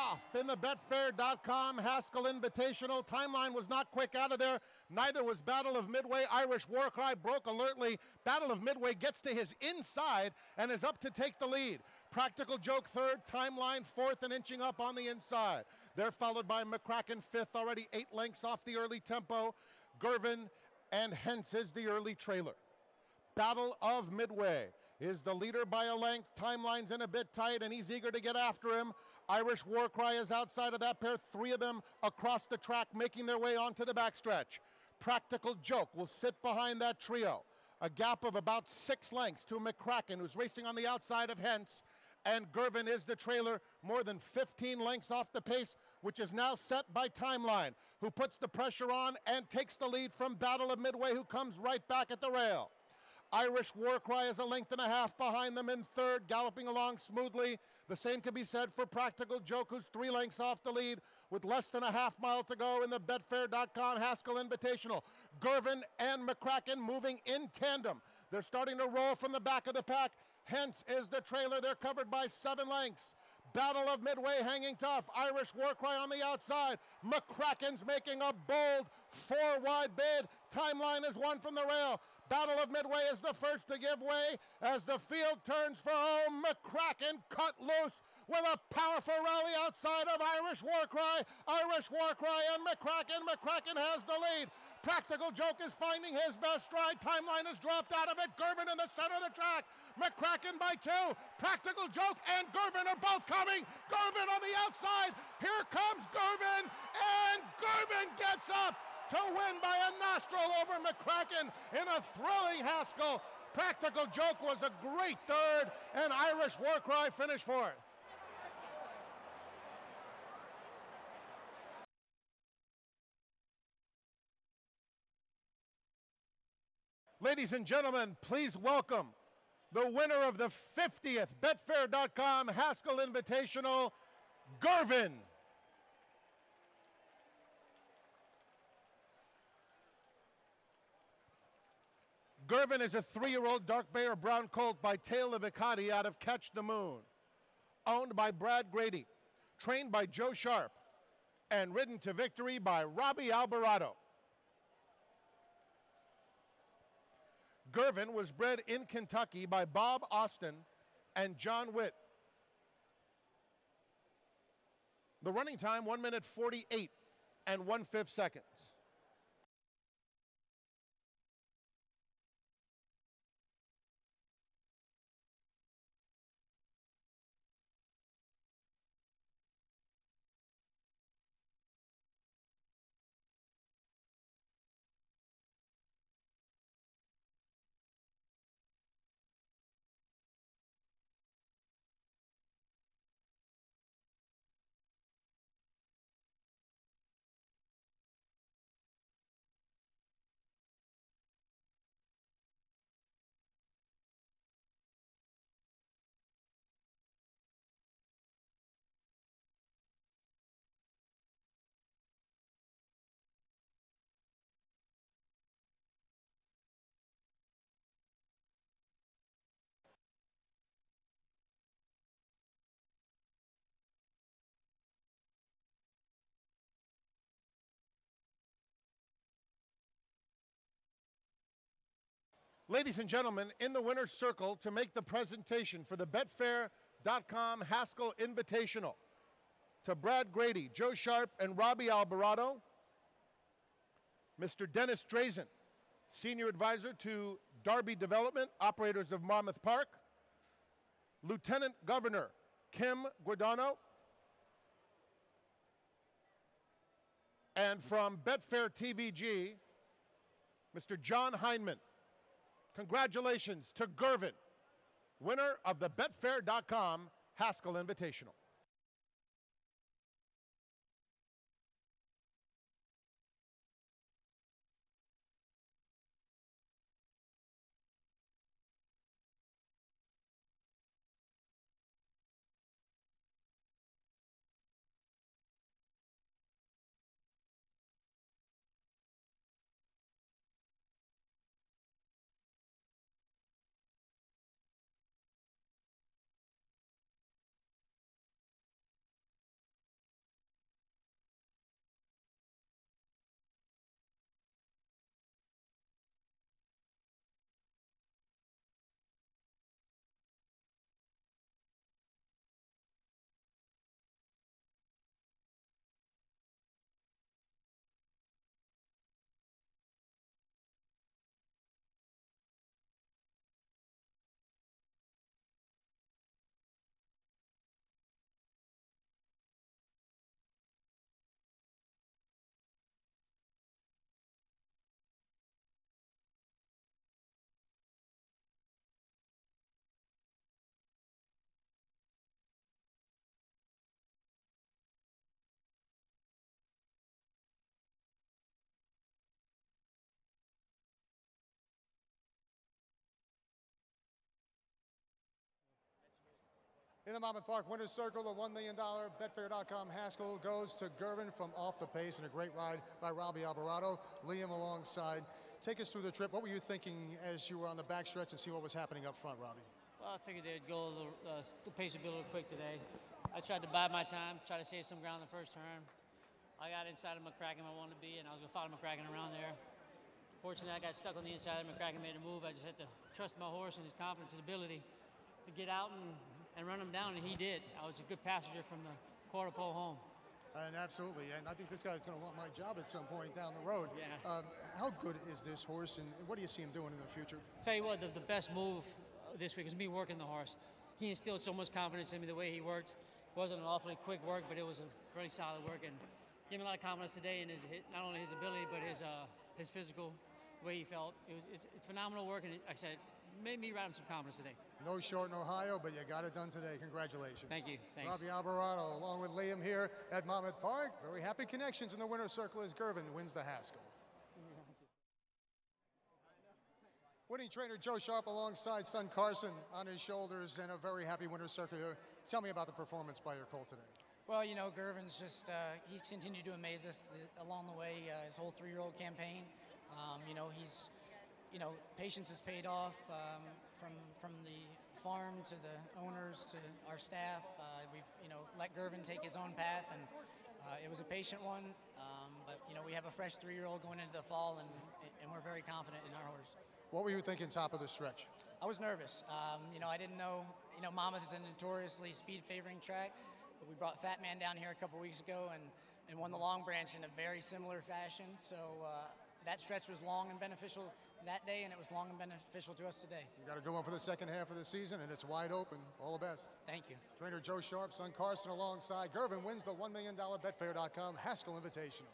off in the Betfair.com Haskell Invitational. Timeline was not quick out of there. Neither was Battle of Midway. Irish Warcry broke alertly. Battle of Midway gets to his inside and is up to take the lead. Practical Joke third, Timeline fourth and inching up on the inside. They're followed by McCracken fifth, already 8 lengths off the early tempo. Gervin and Hence is the early trailer. Battle of Midway is the leader by a length. Timeline's in a bit tight, and he's eager to get after him. Irish Warcry is outside of that pair, 3 of them across the track, making their way onto the backstretch. Practical Joke will sit behind that trio. A gap of about 6 lengths to McCracken, who's racing on the outside of Hence, and Gervin is the trailer, more than 15 lengths off the pace, which is now set by Timeline, who puts the pressure on and takes the lead from Battle of Midway, who comes right back at the rail. Irish Warcry is a length and a half behind them in third, galloping along smoothly. The same can be said for Practical Joke, who's 3 lengths off the lead with less than a half mile to go in the Betfair.com Haskell Invitational. Gervin and McCracken moving in tandem. They're starting to roll from the back of the pack. Hence is the trailer. They're covered by 7 lengths. Battle of Midway hanging tough. Irish Warcry on the outside. McCracken's making a bold 4-wide bid. Timeline is 1 from the rail. Battle of Midway is the first to give way as the field turns for home. McCracken cut loose with a powerful rally outside of Irish Warcry. Irish Warcry and McCracken. McCracken has the lead. Practical Joke is finding his best stride. Timeline has dropped out of it. Gervin in the center of the track. McCracken by 2. Practical Joke and Gervin are both coming. Gervin on the outside. Here comes Gervin, and Gervin gets up to win by a nostril over McCracken in a thrilling Haskell. Practical Joke was a great third, and Irish Warcry finished fourth. Ladies and gentlemen, please welcome the winner of the 50th Betfair.com Haskell Invitational, Gervin. Gervin is a 3-year-old dark bay or brown colt by Tale of Ikati out of Catch the Moon, owned by Brad Grady, trained by Joe Sharp, and ridden to victory by Robbie Alvarado. Gervin was bred in Kentucky by Bob Austin and John Witt. The running time, 1 minute 48 and 1/5 seconds. Ladies and gentlemen, in the winner's circle to make the presentation for the Betfair.com Haskell Invitational to Brad Grady, Joe Sharp, and Robbie Alvarado, Mr. Dennis Drazen, Senior Advisor to Darby Development, operators of Monmouth Park, Lieutenant Governor Kim Guadagno, and from Betfair TVG, Mr. John Heineman. Congratulations to Gervin, winner of the Betfair.com Haskell Invitational. In the Monmouth Park Winner's Circle, the $1 million Betfair.com Haskell goes to Gervin from off the pace, and a great ride by Robbie Alvarado. Liam alongside. Take us through the trip. What were you thinking as you were on the backstretch and see what was happening up front, Robbie? Well, I figured they'd go a little, the pace would be a little quick today. I tried to bide my time, try to save some ground the first turn. I got inside of McCracken where I wanted to be, and I was going to follow McCracken around there. Fortunately, I got stuck on the inside of McCracken, made a move. I just had to trust my horse and his confidence and ability to get out and run him down, and he did. I was a good passenger from the quarter pole home. And absolutely, and I think this guy's going to want my job at some point down the road. Yeah. How good is this horse, and what do you see him doing in the future? Tell you what, the best move this week was me working the horse. He instilled so much confidence in me the way he worked. It wasn't an awfully quick work, but it was a very solid work, and gave me a lot of confidence today in not only his ability, but his physical, the way he felt. It's phenomenal work, and like I said, made me ride him some confidence today. No short in Ohio, but you got it done today. Congratulations. Thank you. Thanks. Robbie Alvarado, along with Liam here at Monmouth Park. Very happy connections in the winner's circle as Gervin wins the Haskell. Winning trainer Joe Sharp alongside son Carson on his shoulders, and a very happy winner's circle here. Tell me about the performance by your colt today. Well, you know, Gervin's just, he's continued to amaze us along the way, his whole 3-year-old campaign. You know, he's, you know, patience has paid off from the farm to the owners to our staff. We've, you know, let Gervin take his own path, and it was a patient one. But, you know, we have a fresh 3-year-old going into the fall, and we're very confident in our horse. What were you thinking top of the stretch? I was nervous. You know, I didn't know, you know, Monmouth is a notoriously speed-favoring track. But we brought Fat Man down here a couple weeks ago and won the Long Branch in a very similar fashion. So that stretch was long and beneficial that day, and it was long and beneficial to us today. You got a good one for the second half of the season, and it's wide open. All the best. Thank you. Trainer Joe Sharp, son Carson alongside. Gervin wins the $1 million Betfair.com Haskell Invitational.